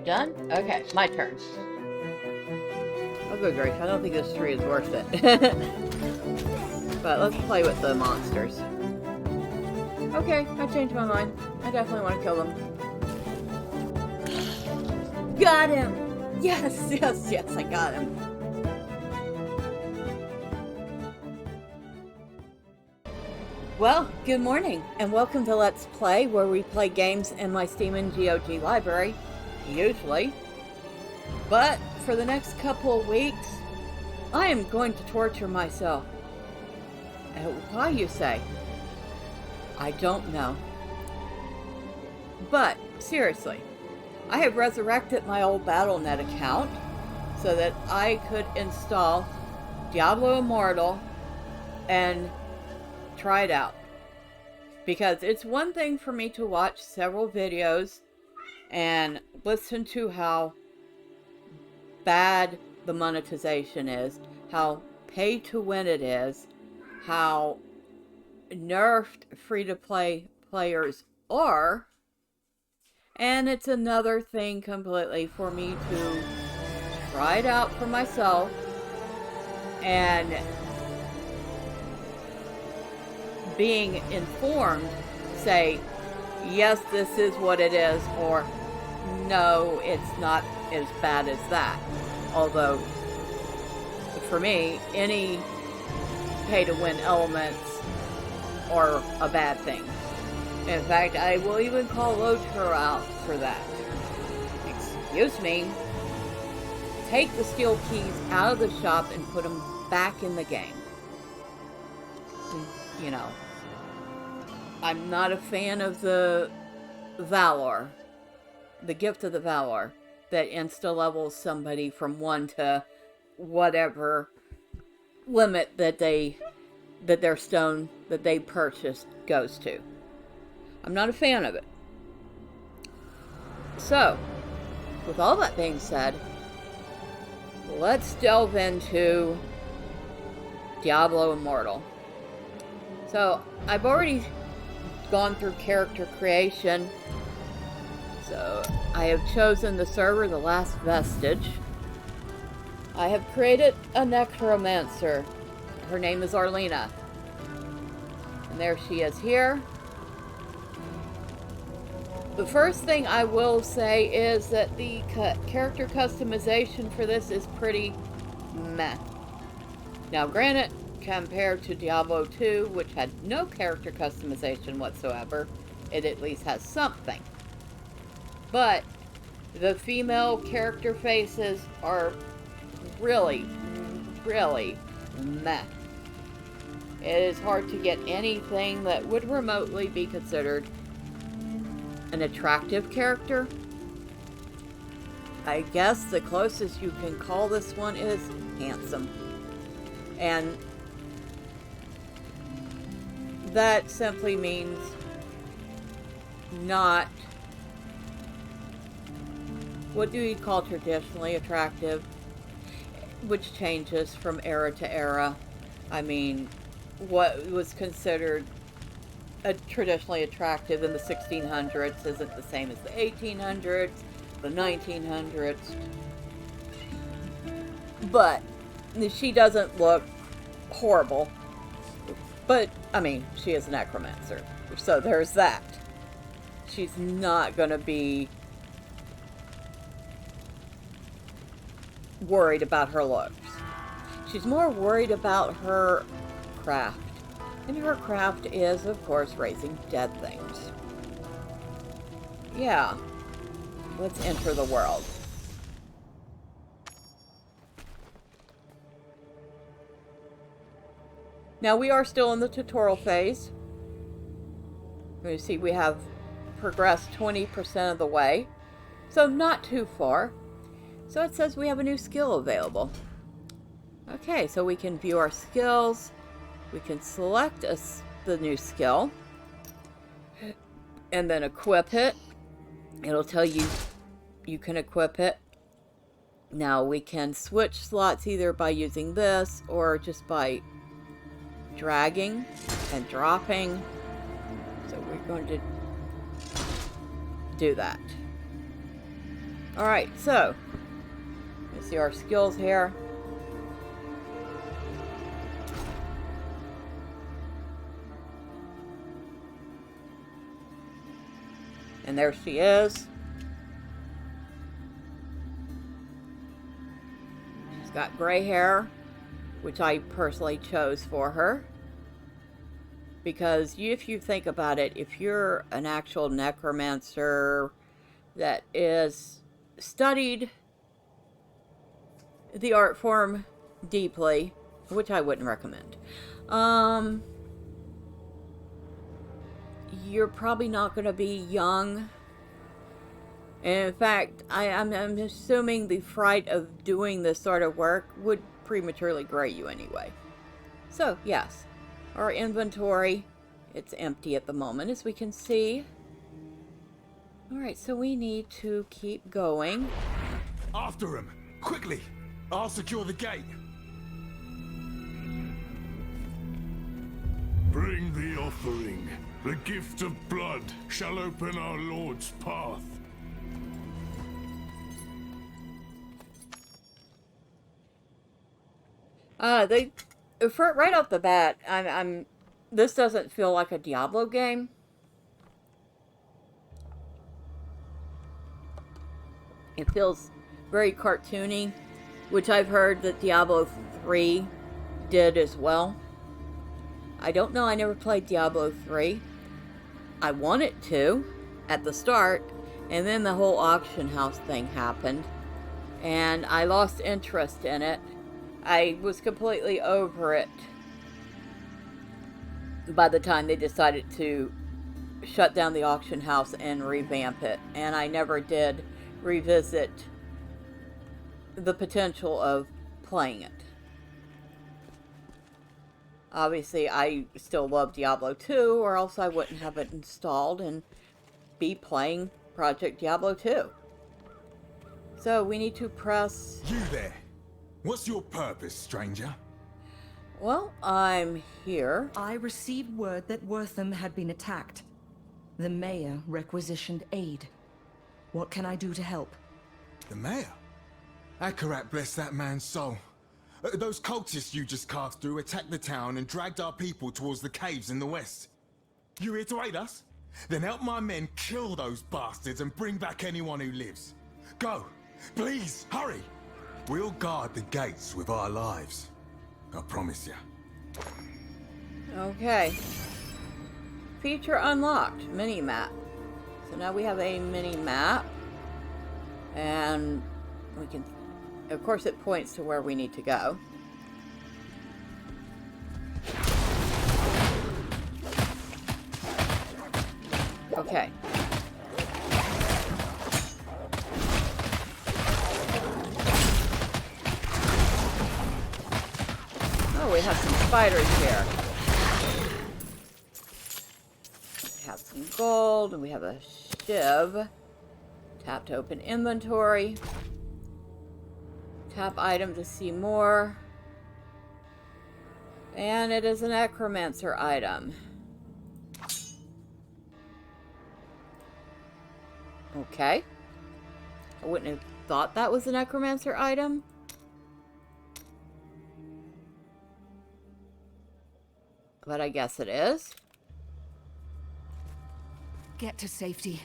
done? Okay, my turn. Oh, good grief. I don't think this tree is worth it. But let's play with the monsters. Okay, I changed my mind. I definitely want to kill them. Got him! Yes, yes, yes, I got him. Well, good morning, and welcome to Let's Play, where we play games in my Steam and GOG library, usually. But for the next couple of weeks, I am going to torture myself. Why, you say? I don't know. But, seriously, I have resurrected my old Battlenet account so that I could install Diablo Immortal and try it out. Because it's one thing for me to watch several videos and listen to how bad the monetization is, how pay to win it is, how nerfed free-to-play players are, and it's another thing completely for me to try it out for myself and being informed, say, yes, this is what it is, or no, it's not as bad as that. Although, for me, any pay-to-win elements are a bad thing. In fact, I will even call Loacher out for that. Excuse me. Take the steel keys out of the shop and put them back in the game. You know, I'm not a fan of the Valor, the gift of the Valor, that insta-levels somebody from 1 to whatever limit that their stone that they purchased goes to. I'm not a fan of it. So, with all that being said, let's delve into Diablo Immortal. So, I've already gone through character creation. So, I have chosen the server, the Last Vestige. I have created a Necromancer. Her name is Arlena. And there she is here. The first thing I will say is that the character customization for this is pretty meh. Now granted, compared to Diablo 2, which had no character customization whatsoever, it at least has something. But the female character faces are really, really meh. It is hard to get anything that would remotely be considered an attractive character. I guess the closest you can call this one is handsome. And that simply means not what do you call traditionally attractive, which changes from era to era. I mean, what was considered traditionally attractive in the 1600s isn't the same as the 1800s, the 1900s. But she doesn't look horrible. But, I mean, she is a necromancer. So there's that. She's not going to be worried about her looks. She's more worried about her craft. And her craft is, of course, raising dead things. Yeah. Let's enter the world. Now we are still in the tutorial phase. You see we have progressed 20% of the way. So not too far. So it says we have a new skill available. Okay, so we can view our skills. We can select the new skill. And then equip it. It'll tell you you can equip it. Now we can switch slots either by using this or just by dragging and dropping. So we're going to do that. Alright, so let's see our skills here. And there she is. She's got gray hair, which I personally chose for her. Because if you think about it, if you're an actual necromancer that is studied the art form deeply, which I wouldn't recommend, you're probably not going to be young. And in fact, I'm assuming the fright of doing this sort of work would prematurely gray you anyway. So, yes, our inventory, it's empty at the moment, as we can see. Alright, so we need to keep going. After him! Quickly! I'll secure the gate! Bring the offering. The gift of blood shall open our Lord's path. Right off the bat, this doesn't feel like a Diablo game. It feels very cartoony, which I've heard that Diablo 3 did as well. I don't know, I never played Diablo 3. I wanted to at the start, and then the whole auction house thing happened, and I lost interest in it. I was completely over it by the time they decided to shut down the auction house and revamp it, and I never did revisit the potential of playing it. Obviously, I still love Diablo 2, or else I wouldn't have it installed and be playing Project Diablo 2. So, we need to press... You there! What's your purpose, stranger? Well, I'm here. I received word that Wortham had been attacked. The mayor requisitioned aid. What can I do to help? The mayor? Akarat bless that man's soul. Those cultists you just cast through attacked the town and dragged our people towards the caves in the west. You here to aid us? Then help my men kill those bastards and bring back anyone who lives. Go! Please, hurry! We'll guard the gates with our lives. I promise you. Okay. Feature unlocked. Mini-map. So now we have a mini-map. And we can... Of course, it points to where we need to go. Okay. Oh, we have some spiders here. We have some gold, and we have a shiv. Tap to open inventory. Tap item to see more. And it is a Necromancer item. Okay. I wouldn't have thought that was a Necromancer item. But I guess it is. Get to safety.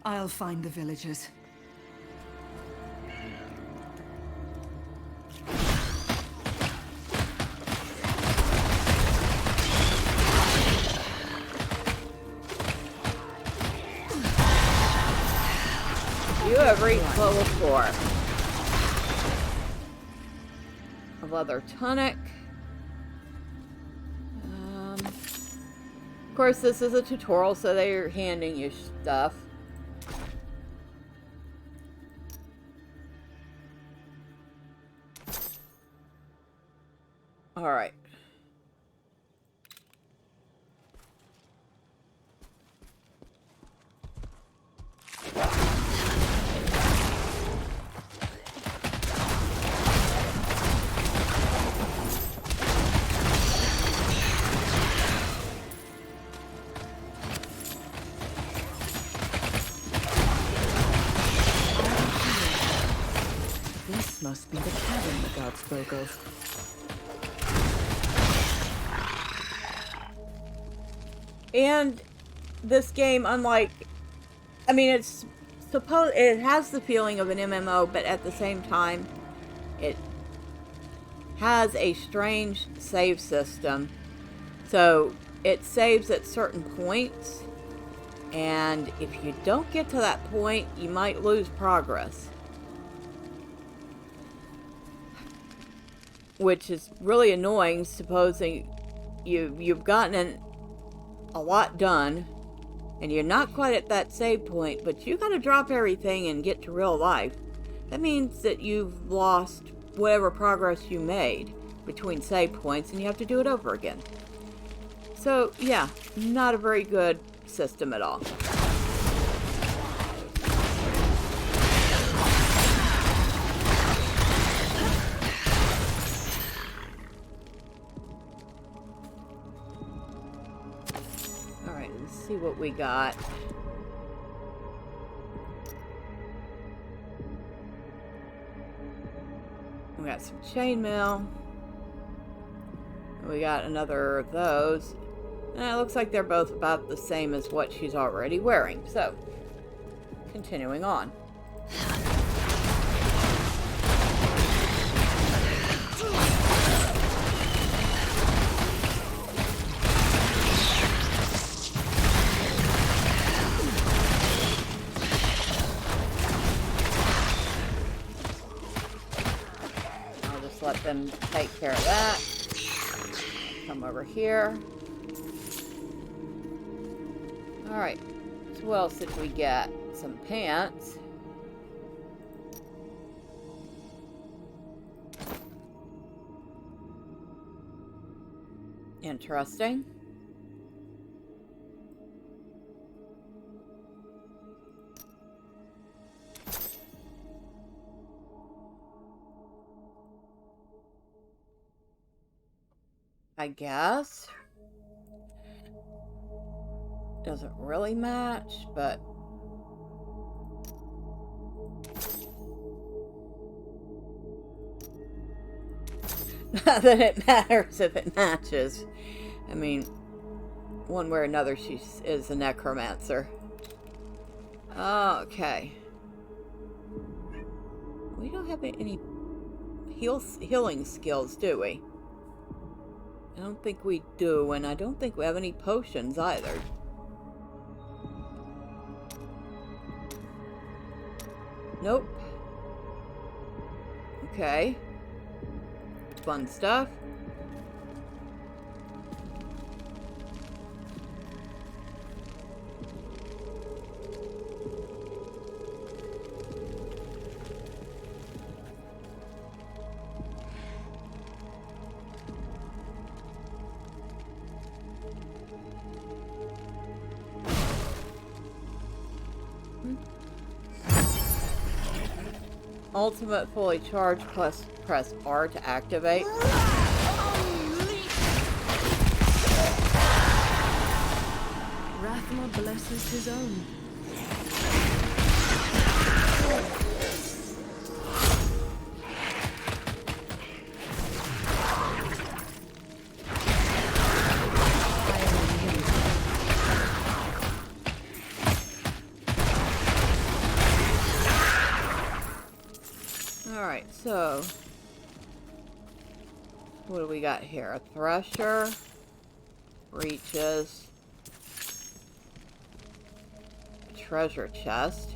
I'll find the villagers. You have reached level 4. A leather tunic. Of course, this is a tutorial, so they're handing you stuff. Alright. must be the cabin the god spoke of. And this game, unlike, I mean, it has the feeling of an MMO, but at the same time, it has a strange save system. So it saves at certain points, and if you don't get to that point, you might lose progress. Which is really annoying, supposing you've gotten a lot done, and you're not quite at that save point, but you gotta drop everything and get to real life. That means that you've lost whatever progress you made between save points, and you have to do it over again. So, yeah, not a very good system at all. Alright, let's see what we got. We got some chainmail. We got another of those. And it looks like they're both about the same as what she's already wearing. So, continuing on. I'll just let them take care of that. Come over here. Alright, so what else did we get? Some pants. Interesting. I guess. Doesn't really match, but not that it matters if it matches. I mean, one way or another, she is a necromancer. Okay. We don't have any healing skills, do we? I don't think we do, and I don't think we have any potions either. Nope. Okay. Fun stuff. Ultimate fully charged plus press R to activate. Rathma blesses his own. Alright, so what do we got here? A thresher, breeches, a treasure chest.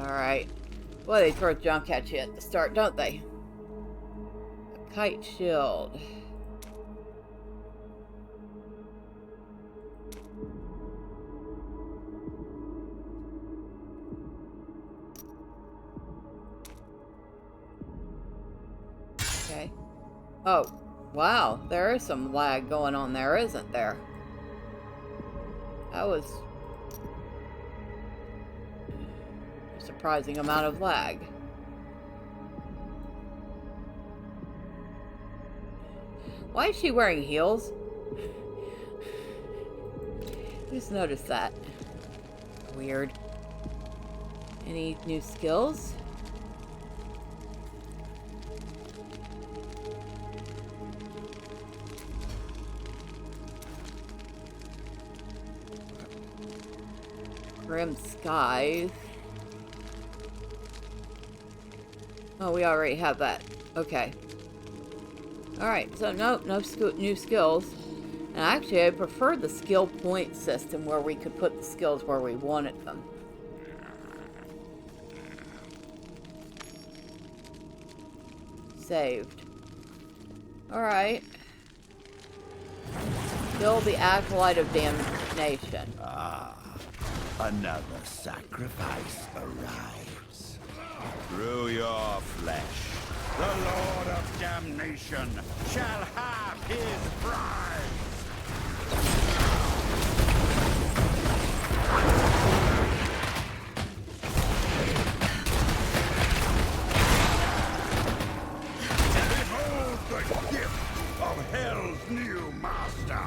Alright. Well, they throw junk at you at the start, don't they? A kite shield. Okay. Oh, wow. There is some lag going on there, isn't there? That was a surprising amount of lag. Why is she wearing heels? Just noticed that. Weird. Any new skills? Grim Skies. Oh, we already have that. Okay. Alright, so no new skills. And actually, I prefer the skill point system where we could put the skills where we wanted them. Saved. Alright. Still the Acolyte of Damnation. Ah, another sacrifice arrives. Through your flesh, the Lord of Damnation shall have his prize! Behold the gift of Hell's new master!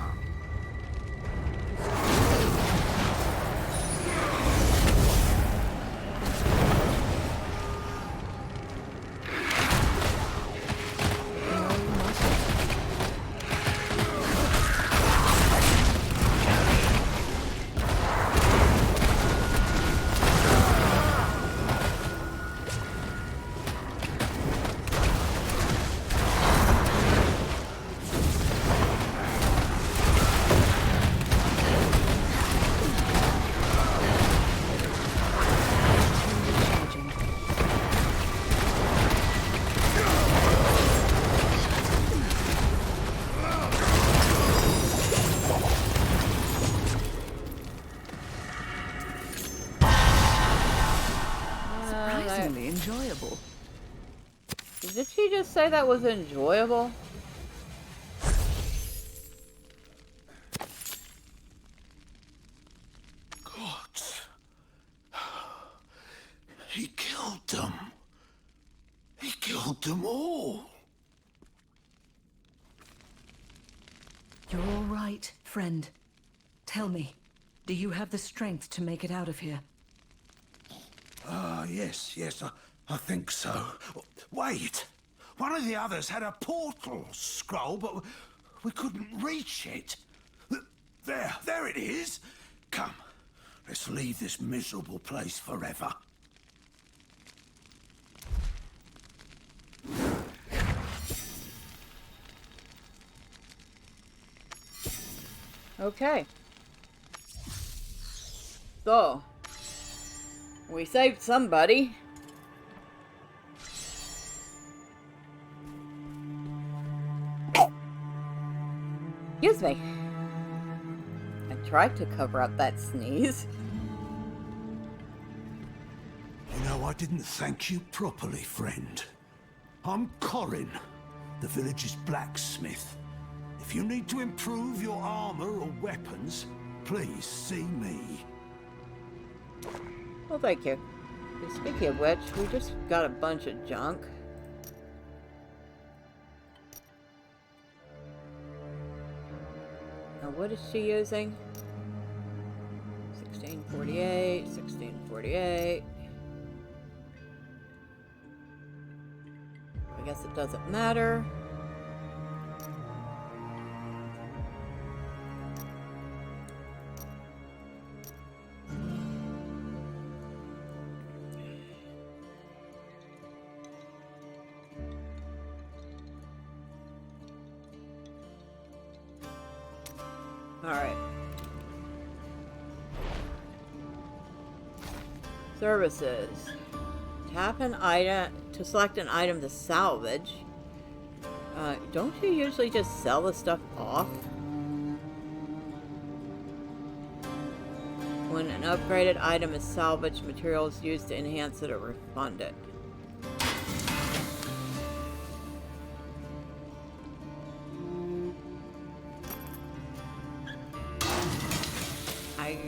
Enjoyable. Did she just say that was enjoyable? Gods. He killed them. He killed them all. You're all right, friend. Tell me, do you have the strength to make it out of here? Yes, I think so. Wait! One of the others had a portal scroll, but we couldn't reach it. There it is! Come, let's leave this miserable place forever. Okay. So, we saved somebody. Excuse me. I tried to cover up that sneeze. You know, I didn't thank you properly, friend. I'm Corin, the village's blacksmith. If you need to improve your armor or weapons, please see me. Well, thank you. Speaking of which, we just got a bunch of junk. Now, what is she using? 1648, 1648. I guess it doesn't matter. Alright. Services. Tap an item to select an item to salvage. Don't you usually just sell the stuff off? When an upgraded item is salvaged, materials used to enhance it are refunded.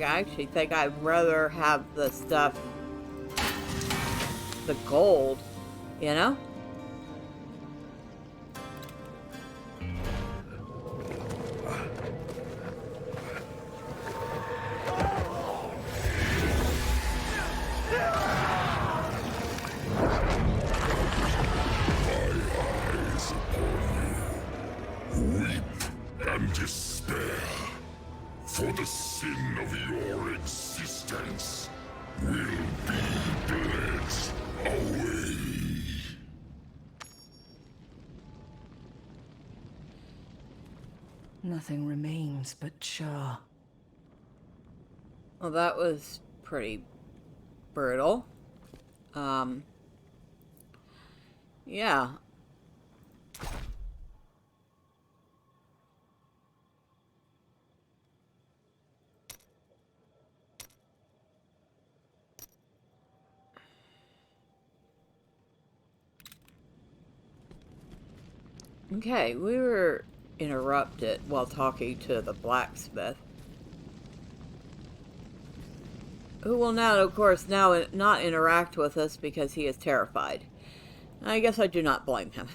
I actually think I'd rather have the stuff, the gold, you know? Your existence will be bled away. Nothing remains but char. Well, that was pretty brutal. Yeah. Okay, we were interrupted while talking to the blacksmith, who will now, of course, now not interact with us because he is terrified. I guess I do not blame him.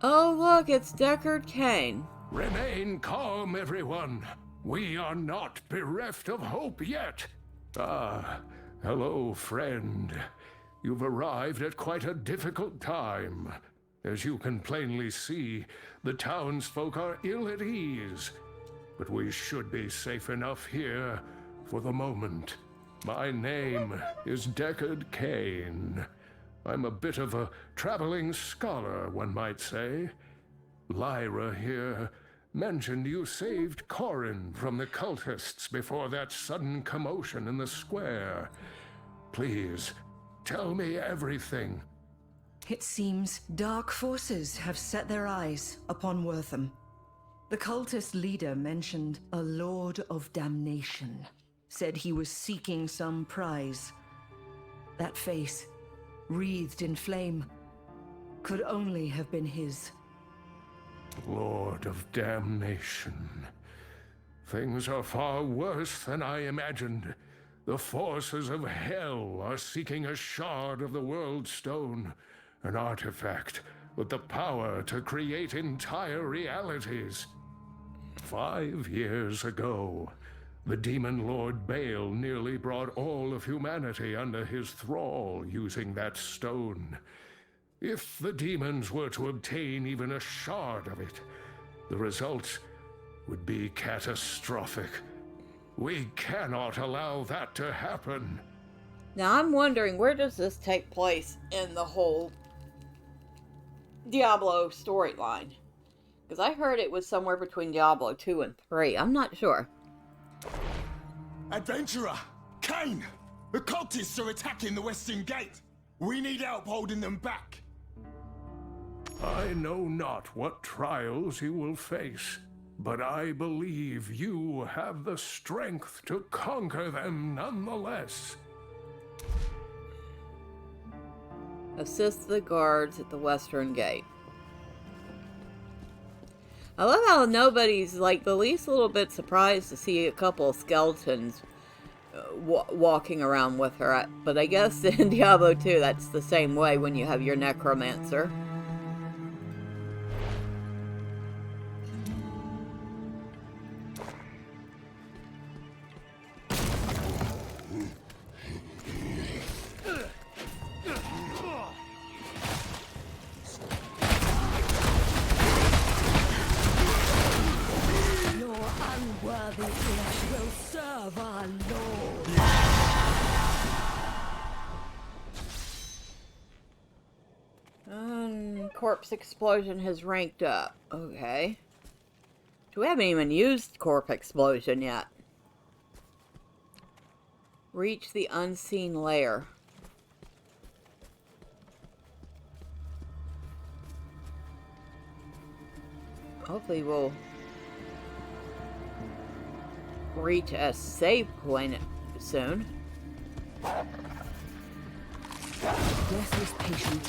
Oh, look, it's Deckard Cain. Remain calm, everyone. We are not bereft of hope yet. Ah, hello, friend. You've arrived at quite a difficult time. As you can plainly see, the townsfolk are ill at ease. But we should be safe enough here for the moment. My name is Deckard Cain. I'm a bit of a traveling scholar, one might say. Lyra here mentioned you saved Corin from the cultists before that sudden commotion in the square. Please, tell me everything. It seems dark forces have set their eyes upon Wortham. The cultist leader mentioned a Lord of Damnation. Said he was seeking some prize. That face, wreathed in flame, could only have been his. Lord of Damnation. Things are far worse than I imagined. The forces of hell are seeking a shard of the World Stone, an artifact with the power to create entire realities. 5 years ago, the demon Lord Baal nearly brought all of humanity under his thrall using that stone. If the demons were to obtain even a shard of it, the results would be catastrophic. We cannot allow that to happen. Now I'm wondering, where does this take place in the whole Diablo storyline? Because I heard it was somewhere between Diablo 2 and 3. I'm not sure. Adventurer! Cain! The cultists are attacking the Western Gate! We need help holding them back! I know not what trials you will face, but I believe you have the strength to conquer them nonetheless. Assist the guards at the Western Gate. I love how nobody's like the least little bit surprised to see a couple of skeletons walking around with her. But I guess in Diablo 2 that's the same way when you have your Necromancer. Corpse explosion has ranked up. Okay. We haven't even used corpse explosion yet. Reach the unseen layer. Hopefully we'll reach a save point soon. Death is patient.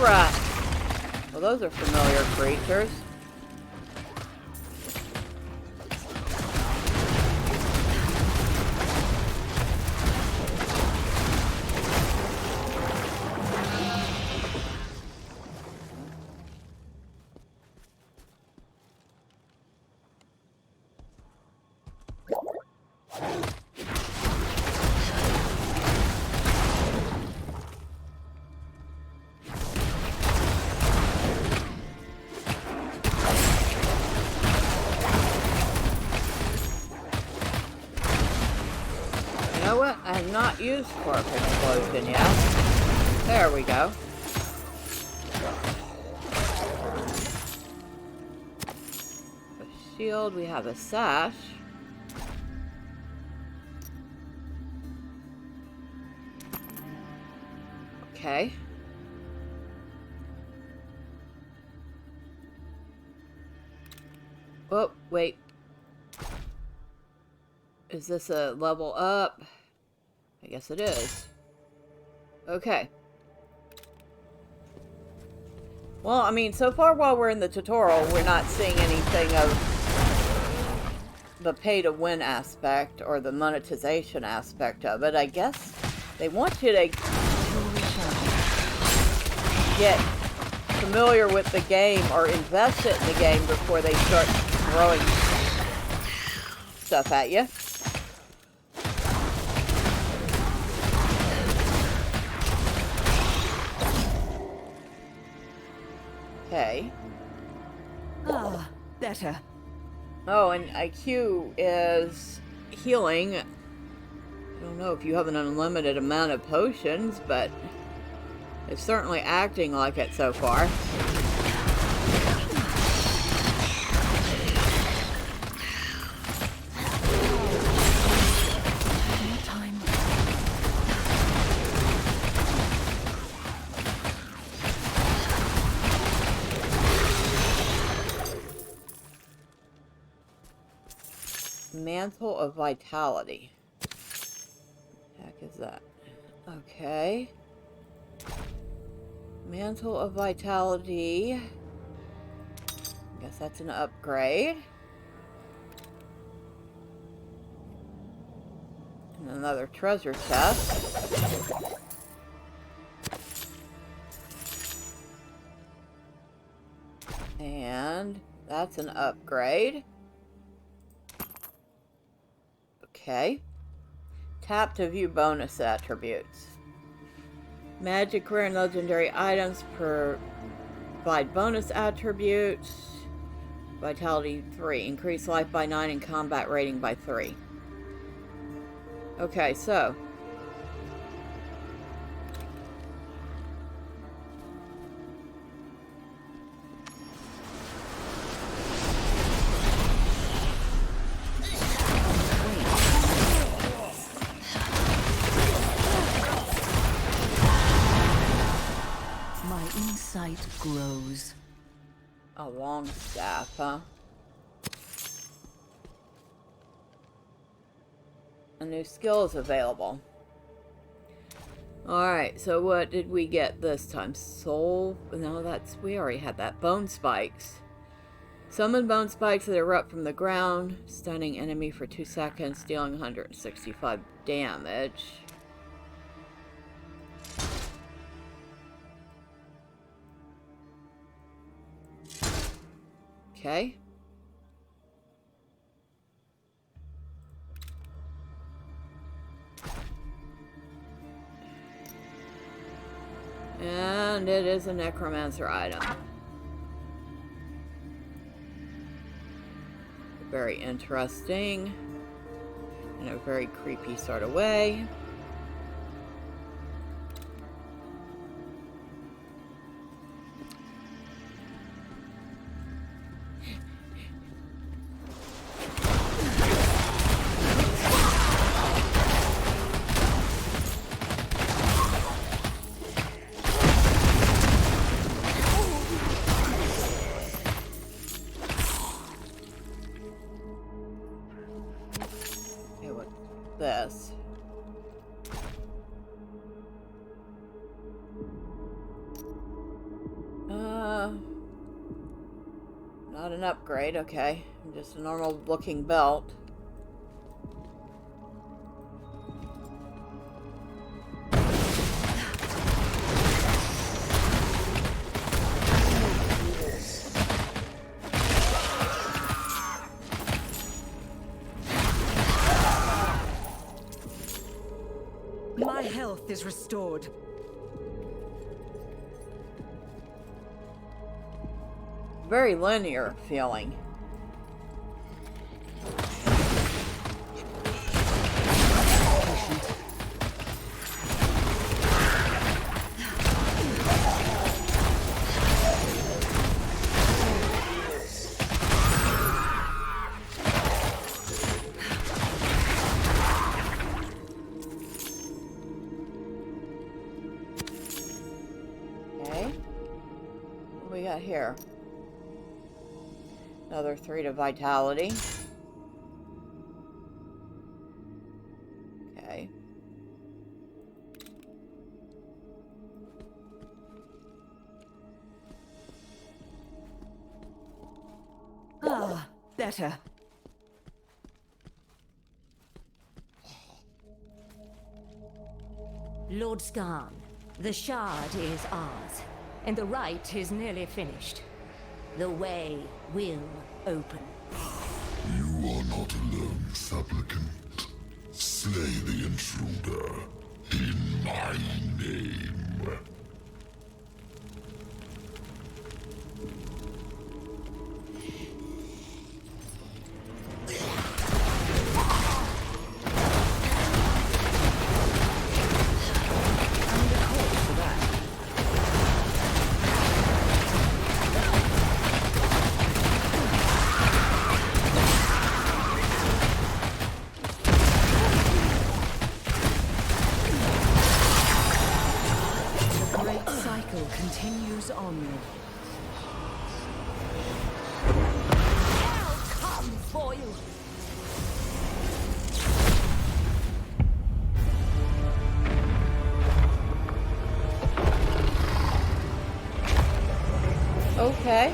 Alright. Well, those are familiar creatures. know what? I have not used Corp Explosion yet. There we go. A shield, we have a sash. Okay. Oh, wait. Is this a level up? I guess it is. Okay. Well, I mean, so far while we're in the tutorial, we're not seeing anything of the pay-to-win aspect or the monetization aspect of it. I guess they want you to get familiar with the game or invest it in the game before they start throwing stuff at you. Okay. Ah, better. Oh, and IQ is healing. I don't know if you have an unlimited amount of potions, but it's certainly acting like it so far. Mantle of Vitality. What the heck is that? Okay. Mantle of Vitality. I guess that's an upgrade. And another treasure chest. And that's an upgrade. Okay. Tap to view bonus attributes. Magic, rare, and legendary items provide bonus attributes. Vitality 3. Increase life by 9 and combat rating by 3. Okay, so. Grows. A long staff, huh? A new skill is available. Alright, so what did we get this time? Soul? No, we already had that. Bone spikes. Summon bone spikes that erupt from the ground, stunning enemy for 2 seconds, dealing 165 damage. Okay. And it is a Necromancer item. Very interesting. In a very creepy sort of way. This. Not an upgrade, okay. Just a normal looking belt. My health is restored. Very linear feeling. got here? Another 3 to vitality. Okay. Ah, better. Lord Skarn, the shard is ours, and the rite is nearly finished. The way will open. You are not alone, supplicant. Slay the intruder in my name. Continues onward. I'll come for you. Okay.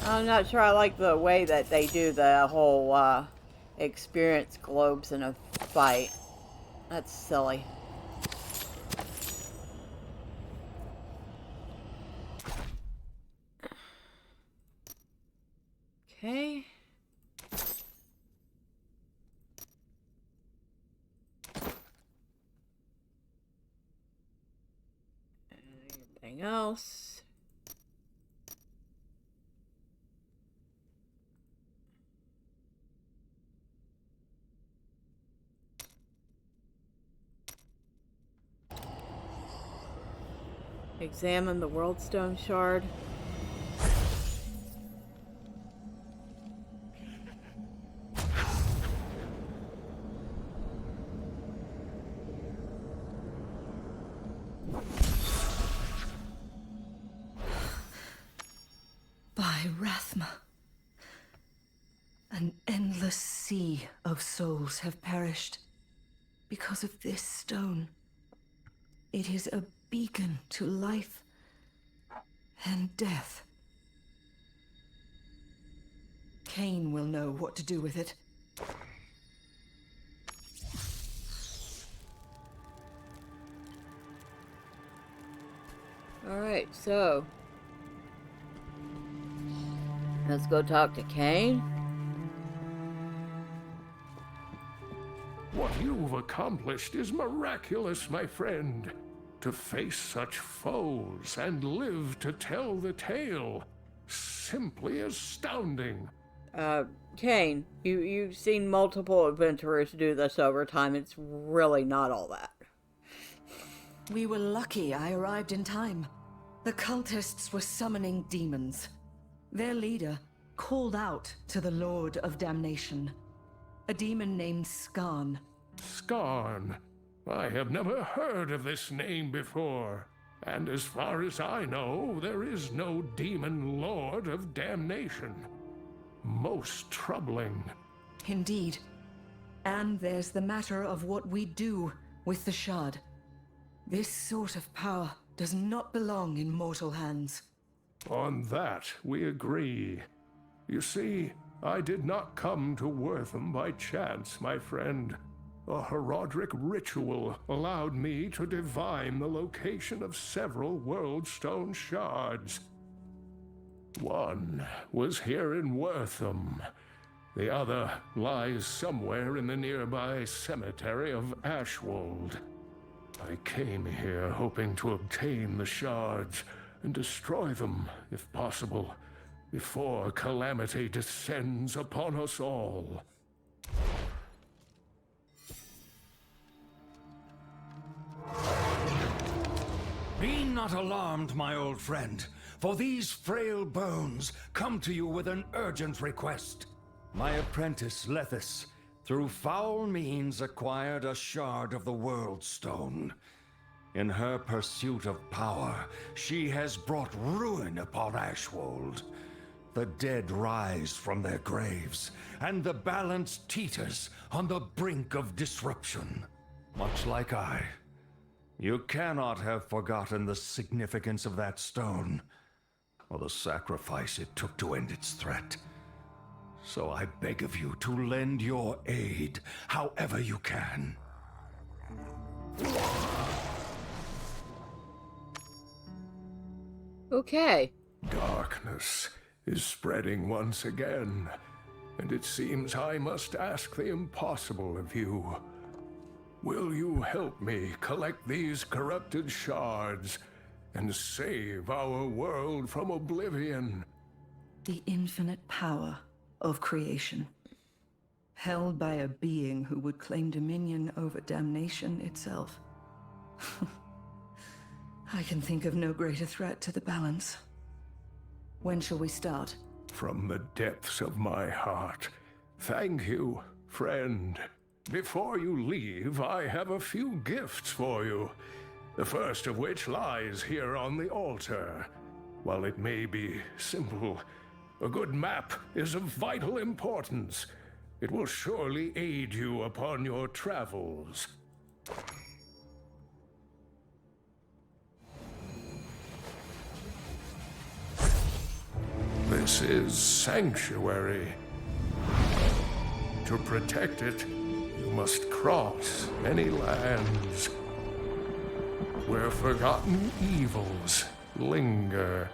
I'm not sure I like the way that they do the whole experience globes in a fight. That's silly. Okay. Anything else? Examine the Worldstone Shard. By Rathma, an endless sea of souls have perished because of this stone. It is a beacon to life and death. Cain will know what to do with it. Alright, so let's go talk to Cain. What you've accomplished is miraculous, my friend. To face such foes and live to tell the tale. Simply astounding. Cain, you've seen multiple adventurers do this over time. It's really not all that. We were lucky I arrived in time. The cultists were summoning demons. Their leader called out to the Lord of Damnation, a demon named Skarn. Skarn. I have never heard of this name before. And as far as I know, there is no demon lord of damnation. Most troubling. Indeed. And there's the matter of what we do with the shard. This sort of power does not belong in mortal hands. On that, we agree. You see, I did not come to Wortham by chance, my friend. A Herodric ritual allowed me to divine the location of several Worldstone shards. One was here in Wortham. The other lies somewhere in the nearby cemetery of Ashwold. I came here hoping to obtain the shards and destroy them, if possible, before calamity descends upon us all. Be not alarmed, my old friend, for these frail bones come to you with an urgent request. My apprentice, Lethis, through foul means acquired a shard of the World Stone. In her pursuit of power, she has brought ruin upon Ashwold. The dead rise from their graves, and the balance teeters on the brink of disruption. Much like I. You cannot have forgotten the significance of that stone, or the sacrifice it took to end its threat. So I beg of you to lend your aid, however you can. Okay. Darkness is spreading once again, and it seems I must ask the impossible of you. Will you help me collect these corrupted shards and save our world from oblivion? The infinite power of creation, held by a being who would claim dominion over damnation itself. I can think of no greater threat to the balance. When shall we start? From the depths of my heart, thank you, friend. Before you leave, I have a few gifts for you. The first of which lies here on the altar. While it may be simple, a good map is of vital importance. It will surely aid you upon your travels. This is Sanctuary. To protect it, you must cross many lands where forgotten evils linger.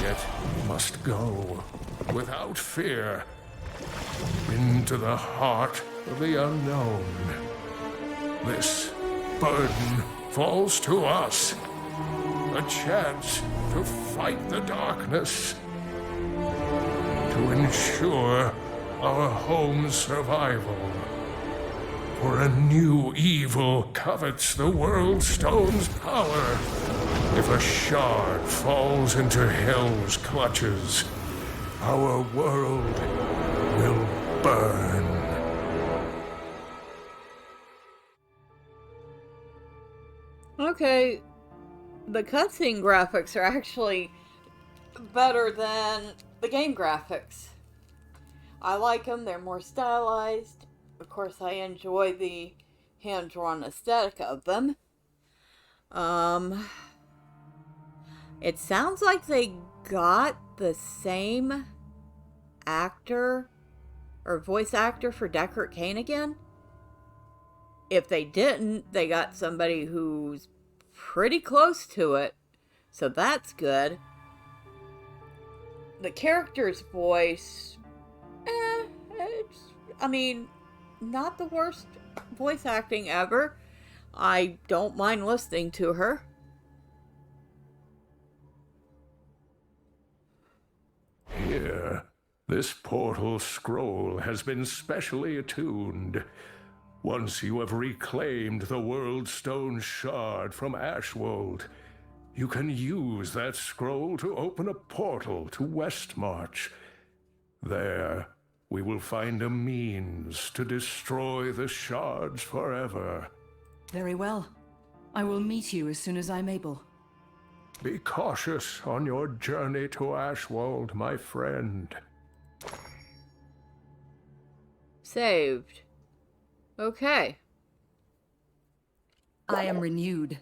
Yet you must go without fear into the heart of the unknown. This burden falls to us. A chance to fight the darkness. To ensure our home's survival. For a new evil covets the Worldstone's power. If a shard falls into Hell's clutches, our world will burn. Okay, the cutscene graphics are actually better than the game graphics. I like them, they're more stylized. Of course, I enjoy the hand-drawn aesthetic of them. It sounds like they got the same actor or voice actor for Deckard Cain again. If they didn't, they got somebody who's pretty close to it. So that's good. The character's voice, not the worst voice acting ever. I don't mind listening to her. Here, this portal scroll has been specially attuned. Once you have reclaimed the Worldstone shard from Ashwold, you can use that scroll to open a portal to Westmarch. There, we will find a means to destroy the shards forever. Very well. I will meet you as soon as I'm able. Be cautious on your journey to Ashwald, my friend. Saved. Okay. I am renewed.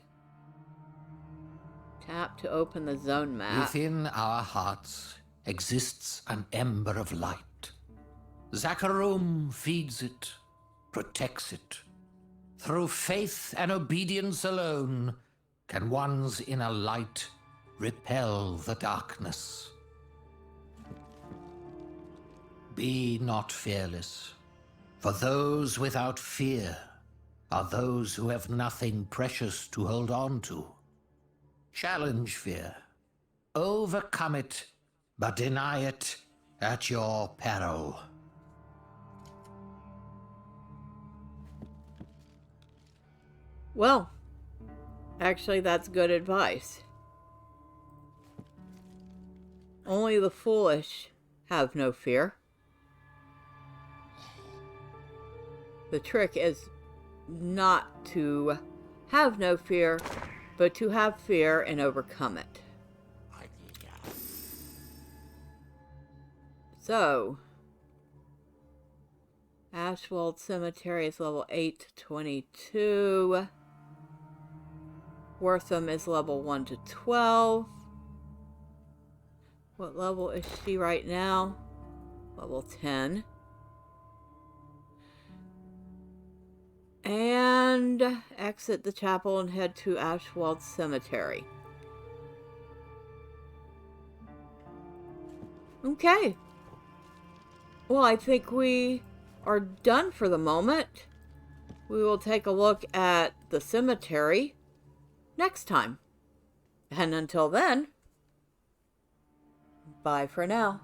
Tap to open the zone map. Within our hearts exists an ember of light. Zakharum feeds it, protects it. Through faith and obedience alone can one's inner light repel the darkness. Be not fearless, for those without fear are those who have nothing precious to hold on to. Challenge fear, overcome it, but deny it at your peril. Well, actually, that's good advice. Only the foolish have no fear. The trick is not to have no fear, but to have fear and overcome it. So, Ashwald Cemetery is level 822. Wortham is level 1 to 12. What level is she right now? Level 10. And exit the chapel and head to Ashwald Cemetery. Okay. Well, I think we are done for the moment. We will take a look at the cemetery next time. And until then, bye for now.